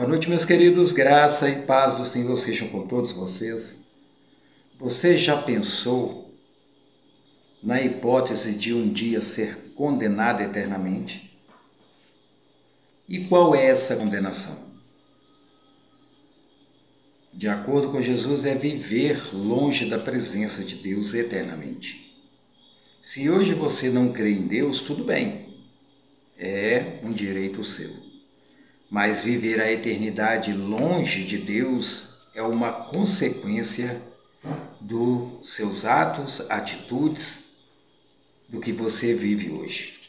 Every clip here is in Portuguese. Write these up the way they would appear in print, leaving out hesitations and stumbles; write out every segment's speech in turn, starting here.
Boa noite, meus queridos. Graça e paz do Senhor sejam com todos vocês. Você já pensou na hipótese de um dia ser condenado eternamente? E qual é essa condenação? De acordo com Jesus, é viver longe da presença de Deus eternamente. Se hoje você não crê em Deus, tudo bem, é um direito seu. Mas viver a eternidade longe de Deus é uma consequência dos seus atos, atitudes, do que você vive hoje.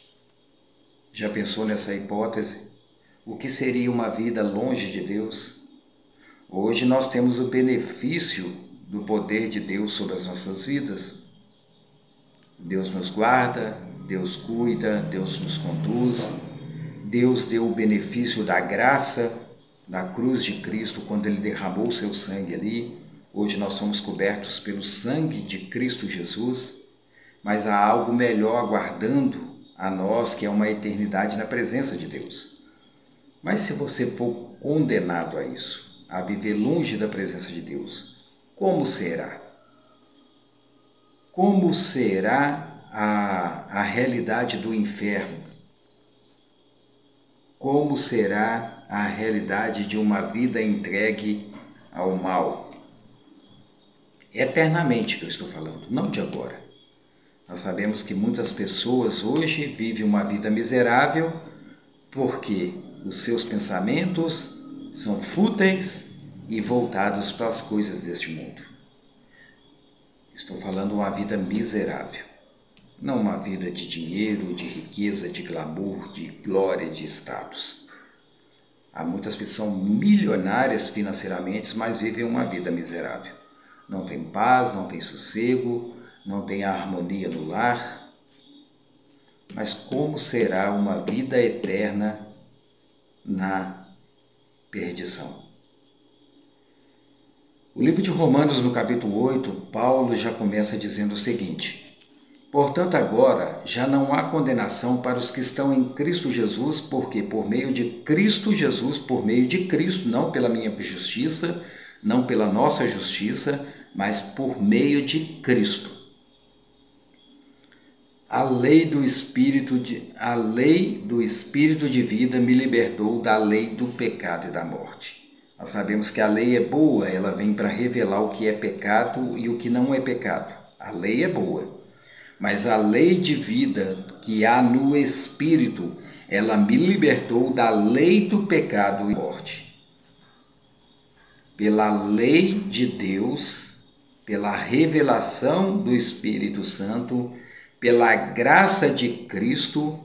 Já pensou nessa hipótese? O que seria uma vida longe de Deus? Hoje nós temos o benefício do poder de Deus sobre as nossas vidas. Deus nos guarda, Deus cuida, Deus nos conduz. Deus deu o benefício da graça da cruz de Cristo quando Ele derramou o seu sangue ali. Hoje nós somos cobertos pelo sangue de Cristo Jesus, mas há algo melhor aguardando a nós, que é uma eternidade na presença de Deus. Mas se você for condenado a isso, a viver longe da presença de Deus, como será? Como será a realidade do inferno? Como será a realidade de uma vida entregue ao mal? Eternamente que eu estou falando, não de agora. Nós sabemos que muitas pessoas hoje vivem uma vida miserável porque os seus pensamentos são fúteis e voltados para as coisas deste mundo. Estou falando uma vida miserável. Não uma vida de dinheiro, de riqueza, de glamour, de glória, de status. Há muitas que são milionárias financeiramente, mas vivem uma vida miserável. Não tem paz, não tem sossego, não tem harmonia no lar. Mas como será uma vida eterna na perdição? O livro de Romanos, no capítulo 8, Paulo já começa dizendo o seguinte: portanto, agora já não há condenação para os que estão em Cristo Jesus, porque por meio de Cristo Jesus, por meio de Cristo, não pela minha justiça, não pela nossa justiça, mas por meio de Cristo. A lei do Espírito de vida me libertou da lei do pecado e da morte. Nós sabemos que a lei é boa, ela vem para revelar o que é pecado e o que não é pecado. A lei é boa. Mas a lei de vida que há no Espírito, ela me libertou da lei do pecado e morte. Pela lei de Deus, pela revelação do Espírito Santo, pela graça de Cristo,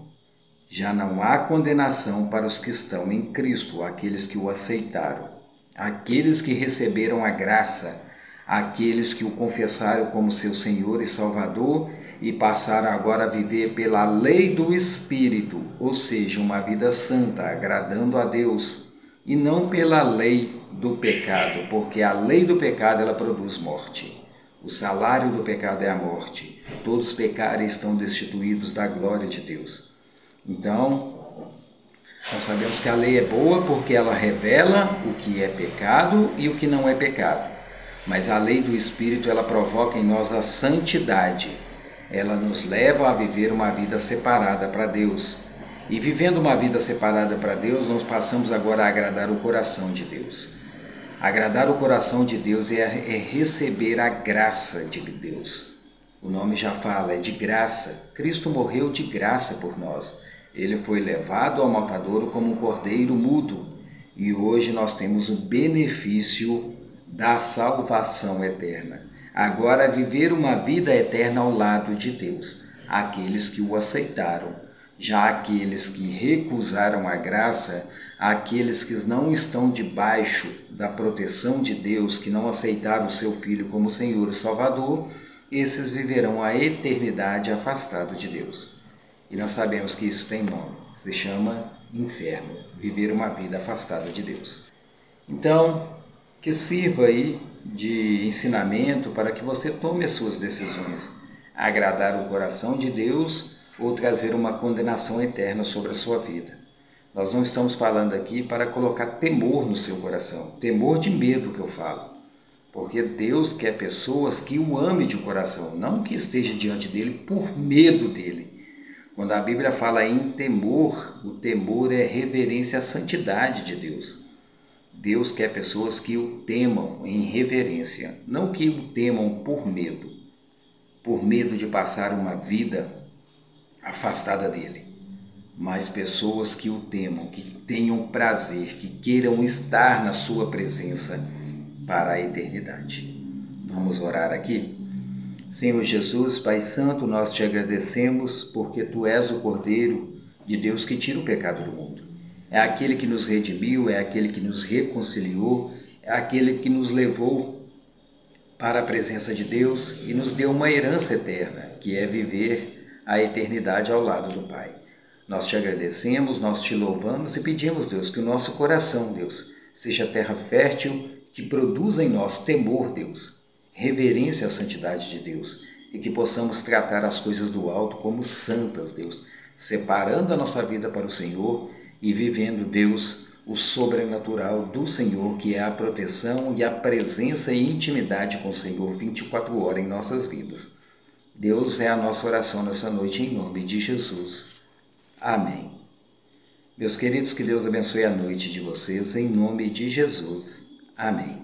já não há condenação para os que estão em Cristo, aqueles que o aceitaram, aqueles que receberam a graça, aqueles que o confessaram como seu Senhor e Salvador e passaram agora a viver pela lei do Espírito, ou seja, uma vida santa, agradando a Deus, e não pela lei do pecado, porque a lei do pecado ela produz morte. O salário do pecado é a morte. Todos pecaram e estão destituídos da glória de Deus. Então, nós sabemos que a lei é boa porque ela revela o que é pecado e o que não é pecado. Mas a lei do Espírito, ela provoca em nós a santidade. Ela nos leva a viver uma vida separada para Deus. E vivendo uma vida separada para Deus, nós passamos agora a agradar o coração de Deus. Agradar o coração de Deus é receber a graça de Deus. O nome já fala, é de graça. Cristo morreu de graça por nós. Ele foi levado ao matadouro como um cordeiro mudo. E hoje nós temos o benefício da salvação eterna. Agora viver uma vida eterna ao lado de Deus, aqueles que o aceitaram, já aqueles que recusaram a graça, aqueles que não estão debaixo da proteção de Deus, que não aceitaram o seu Filho como Senhor e Salvador, esses viverão a eternidade afastados de Deus. E nós sabemos que isso tem nome, se chama inferno, viver uma vida afastada de Deus. Então, que sirva aí de ensinamento para que você tome as suas decisões, agradar o coração de Deus ou trazer uma condenação eterna sobre a sua vida. Nós não estamos falando aqui para colocar temor no seu coração, temor de medo que eu falo. Porque Deus quer pessoas que o amem de coração, não que esteja diante dele por medo dele. Quando a Bíblia fala em temor, o temor é reverência à santidade de Deus. Deus quer pessoas que o temam em reverência, não que o temam por medo de passar uma vida afastada dele, mas pessoas que o temam, que tenham prazer, que queiram estar na sua presença para a eternidade. Vamos orar aqui? Senhor Jesus, Pai Santo, nós te agradecemos porque Tu és o Cordeiro de Deus que tira o pecado do mundo. É aquele que nos redimiu, é aquele que nos reconciliou, é aquele que nos levou para a presença de Deus e nos deu uma herança eterna, que é viver a eternidade ao lado do Pai. Nós te agradecemos, nós te louvamos e pedimos, Deus, que o nosso coração, Deus, seja terra fértil, que produza em nós temor, Deus, reverência à santidade de Deus e que possamos tratar as coisas do alto como santas, Deus, separando a nossa vida para o Senhor e vivendo, Deus, o sobrenatural do Senhor, que é a proteção e a presença e intimidade com o Senhor 24 horas em nossas vidas. Deus, é a nossa oração nessa noite em nome de Jesus. Amém. Meus queridos, que Deus abençoe a noite de vocês em nome de Jesus. Amém.